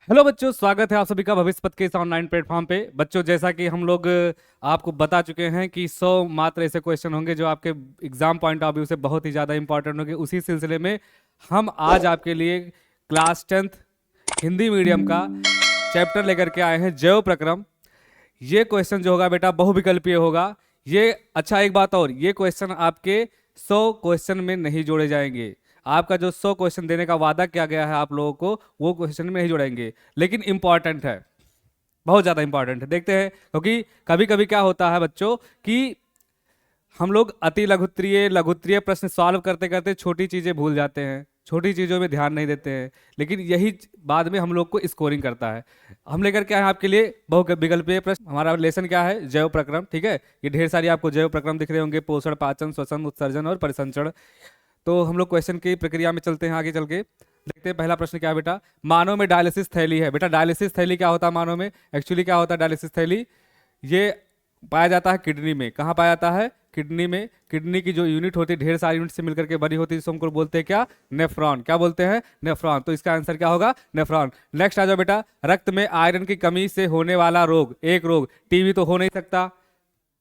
Hello बच्चों, स्वागत है आप सभी का भविष्य पथ के इस ऑनलाइन प्लेटफॉर्म पे। बच्चों, जैसा कि हम लोग आपको बता चुके हैं कि 100 मात्र ऐसे क्वेश्चन होंगे जो आपके एग्जाम पॉइंट ऑफ व्यू से बहुत ही ज़्यादा इंपॉर्टेंट होंगे। उसी सिलसिले में हम आज आपके लिए क्लास 10th हिंदी मीडियम का चैप्टर लेकर के आए हैं, जैव प्रक्रम। ये क्वेश्चन जो होगा बेटा बहुविकल्पीय होगा। ये अच्छा, एक बात और, ये क्वेश्चन आपके 100 क्वेश्चन में नहीं जोड़े जाएंगे। आपका जो 100 क्वेश्चन देने का वादा किया गया है आप लोगों को, वो क्वेश्चन में नहीं जोड़ेंगे, लेकिन इंपॉर्टेंट है, बहुत ज़्यादा इंपॉर्टेंट है। देखते हैं, क्योंकि कभी कभी क्या होता है बच्चों कि हम लोग अति लघुत्तरीय लघुत्तरीय प्रश्न सॉल्व करते करते छोटी चीज़ें भूल जाते हैं, छोटी चीज़ों में ध्यान नहीं देते हैं, लेकिन यही बाद में हम लोग को स्कोरिंग करता है। हम लेकर के आए हैं आपके लिए बहुविकल्पीय प्रश्न। हमारा लेसन क्या है? जैव प्रक्रम। ठीक है, ये ढेर सारी आपको जैव प्रक्रम दिख रहे होंगे: पोषण, पाचन, श्वसन, उत्सर्जन और परिसंचरण। तो हम लोग क्वेश्चन की प्रक्रिया में चलते हैं, आगे चल के देखते हैं। पहला प्रश्न क्या है बेटा? मानव में डायलिसिस थैली है। बेटा डायलिसिस थैली क्या होता है मानव में? एक्चुअली क्या होता है डायलिसिस थैली? ये पाया जाता है किडनी में। कहाँ पाया जाता है? किडनी में। किडनी की जो यूनिट होती है ढेर सारी यूनिट से मिलकर के बनी होती है, जिसको हमको बोलते हैं क्या? नेफ्रॉन। क्या बोलते हैं? नेफ्रॉन। तो इसका आंसर क्या होगा? नेफ्रॉन। नेक्स्ट आ जाओ बेटा। रक्त में आयरन की कमी से होने वाला रोग। एक रोग, टीबी तो हो नहीं सकता,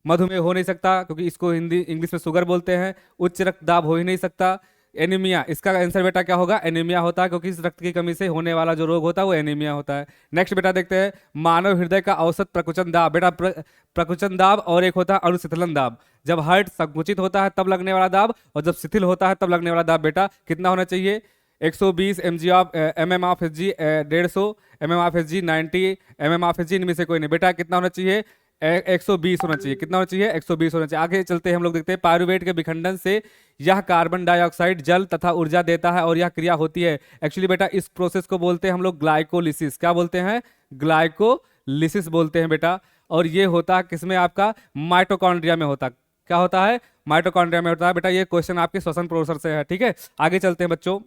मधुमेह हो नहीं सकता क्योंकि इसको हिंदी इंग्लिश में शुगर बोलते हैं, उच्च रक्तदाब हो ही नहीं सकता, एनीमिया। इसका आंसर बेटा क्या होगा? एनीमिया होता है, क्योंकि इस रक्त की कमी से होने वाला जो रोग होता है वो एनीमिया होता है। नेक्स्ट बेटा देखते हैं, मानव हृदय का औसत प्रकुचन दाब। बेटा प्रकुचन दाब और एक होता है अनुशिथिलन दाब। जब हार्ट संकुचित होता है तब लगने वाला दाब, और जब शिथिल होता है तब लगने वाला दाब बेटा कितना होना चाहिए? 120 mm of H G, 150 mm of H G, 90 mm of H G, इनमें से कोई नहीं। बेटा कितना होना चाहिए? 120 होना चाहिए। कितना होना चाहिए? 120 होना चाहिए। आगे चलते हैं, हम लोग देखते हैं पायरुवेट के विखंडन से यह कार्बन डाइऑक्साइड, जल तथा ऊर्जा देता है और यह क्रिया होती है। एक्चुअली बेटा इस प्रोसेस को बोलते हैं हम लोग ग्लाइकोलिसिस। क्या बोलते हैं? ग्लाइकोलिसिस बोलते हैं बेटा। और ये होता है किसमें? आपका माइटोकॉन्ड्रिया में होता है। क्या होता है? माइटोकॉन्ड्रिया में होता है बेटा। ये क्वेश्चन आपके श्वसन प्रोसेस से है। ठीक है, आगे चलते हैं बच्चों।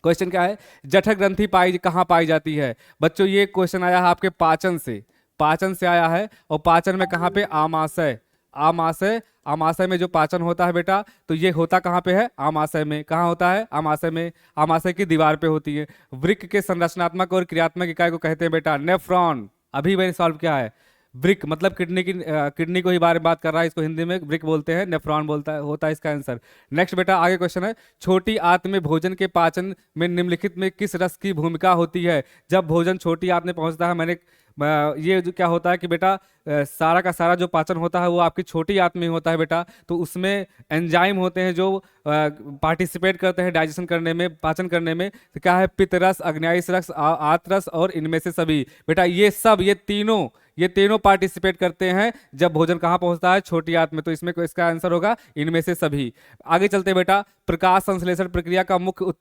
क्वेश्चन क्या है? जठर ग्रंथि कहाँ पाई जाती है? बच्चों ये क्वेश्चन आया है आपके पाचन से, पाचन से आया है। और पाचन में कहाँ पे? आमाशय। आमाशय, आमाशय में जो पाचन होता है बेटा, तो ये होता कहाँ पे है? आमाशय में। कहाँ होता है? आमाशय में। आमाशय की दीवार पे होती है। वृक्क के संरचनात्मक और क्रियात्मक इकाई को कहते हैं बेटा नेफ्रॉन। अभी मैंने सॉल्व किया है। ब्रिक मतलब किडनी की, किडनी को ही बारे में बात कर रहा है, इसको हिंदी में ब्रिक बोलते हैं, नेफ्रॉन बोलता है, होता है इसका आंसर। नेक्स्ट बेटा आगे क्वेश्चन है, छोटी आंत में भोजन के पाचन में निम्नलिखित में किस रस की भूमिका होती है? जब भोजन छोटी आंत में पहुंचता है, ये जो क्या होता है कि बेटा सारा का सारा जो पाचन होता है वो आपकी छोटी आंत में ही होता है बेटा। तो उसमें एंजाइम होते हैं जो पार्टिसिपेट करते हैं डाइजेशन करने में, पाचन करने में। तो क्या है? पित्त रस, अग्न्यायस रस, आंत रस और इनमें से सभी। बेटा ये तीनों पार्टिसिपेट करते हैं जब भोजन कहाँ पहुंचता है? छोटी आंत में। तो इसमें इसका आंसर होगा इनमें से सभी। आगे चलते हैं बेटा, प्रकाश संश्लेषण प्रक्रिया का मुख्य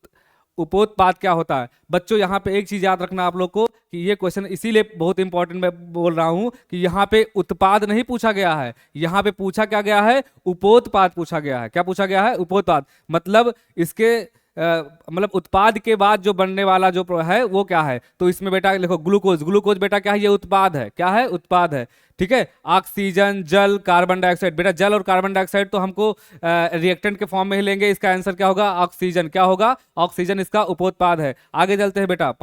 उपोत्पाद क्या होता है? बच्चों यहाँ पे एक चीज याद रखना आप लोग को कि ये क्वेश्चन इसीलिए बहुत इंपॉर्टेंट मैं बोल रहा हूं कि यहाँ पे उत्पाद नहीं पूछा गया है, यहाँ पे पूछा क्या गया है? उपोत्पाद पूछा गया है। क्या पूछा गया है? उपोत्पाद। मतलब इसके मतलब उत्पाद के बाद जो बनने वाला जो है वो क्या है? तो इसमें बेटा देखो, ग्लूकोज। ग्लूकोज बेटा क्या है? ये उत्पाद है। क्या है? उत्पाद है। ठीक है, ऑक्सीजन, जल, कार्बन डाइऑक्साइड। बेटा जल और कार्बन डाइऑक्साइड तो हमको रिएक्टेंट के फॉर्म में ही लेंगे। इसका आंसर क्या होगा? ऑक्सीजन। क्या होगा? ऑक्सीजन इसका उपोत्पाद है। आगे चलते हैं बेटा,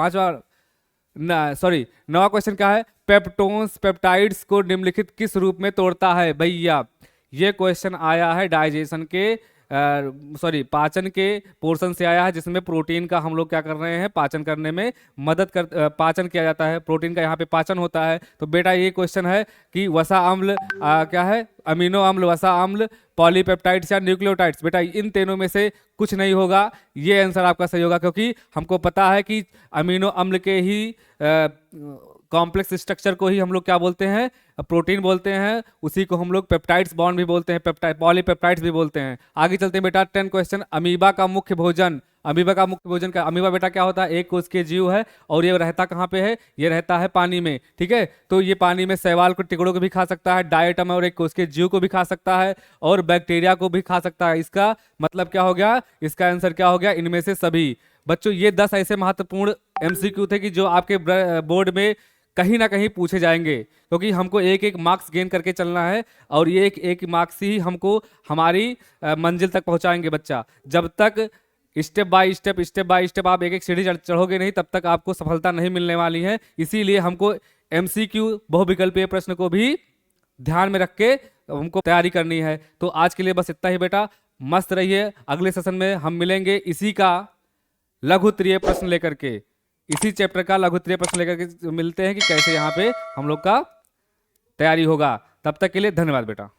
नवा क्वेश्चन क्या है? पेप्टोन्स पेप्टाइड्स को निम्नलिखित किस रूप में तोड़ता है? भैया ये क्वेश्चन आया है डाइजेशन के पाचन के पोर्शन से आया है, जिसमें प्रोटीन का हम लोग क्या कर रहे हैं? पाचन करने में पाचन किया जाता है, प्रोटीन का यहाँ पे पाचन होता है। तो बेटा ये क्वेश्चन है कि वसा अम्ल क्या है? अमीनो अम्ल, वसा अम्ल, पॉलीपेप्टाइड्स या न्यूक्लियोटाइड्स। बेटा इन तीनों में से कुछ नहीं होगा, ये आंसर आपका सही होगा, क्योंकि हमको पता है कि अमीनो अम्ल के ही कॉम्प्लेक्स स्ट्रक्चर को ही हम लोग क्या बोलते हैं? प्रोटीन बोलते हैं। उसी को हम लोग पेप्टाइड्स बॉन्ड भी बोलते हैं, पेप्टाइड पॉलीपेप्टाइड्स भी बोलते हैं। आगे चलते हैं बेटा, 10 क्वेश्चन, अमीबा का मुख्य भोजन। अमीबा का मुख्य भोजन का, अमीबा बेटा क्या होता है? एक कोश के जीव है और ये रहता कहाँ पे है? ये रहता है पानी में। ठीक है, तो ये पानी में शैवाल के टुकड़ों को भी खा सकता है, डायटम और एक कोश के जीव को भी खा सकता है, और बैक्टीरिया को भी खा सकता है। इसका मतलब क्या हो गया? इसका आंसर क्या हो गया? इनमें से सभी। बच्चों ये 10 ऐसे महत्वपूर्ण एमसीक्यू थे कि जो आपके बोर्ड में कहीं ना कहीं पूछे जाएंगे, क्योंकि हमको एक एक मार्क्स गेन करके चलना है, और ये एक एक मार्क्स ही हमको हमारी मंजिल तक पहुंचाएंगे बच्चा। जब तक स्टेप बाय स्टेप आप एक एक सीढ़ी चढ़ोगे नहीं, तब तक आपको सफलता नहीं मिलने वाली है। इसीलिए हमको एमसीक्यू बहुविकल्पीय प्रश्न को भी ध्यान में रख के हमको तैयारी करनी है। तो आज के लिए बस इतना ही बेटा, मस्त रहिए। अगले सेशन में हम मिलेंगे इसी का लघु उत्तरीय प्रश्न लेकर के, इसी चैप्टर का लघु उत्तरीय प्रश्न लेकर के मिलते हैं कि कैसे यहाँ पे हम लोग का तैयारी होगा। तब तक के लिए धन्यवाद बेटा।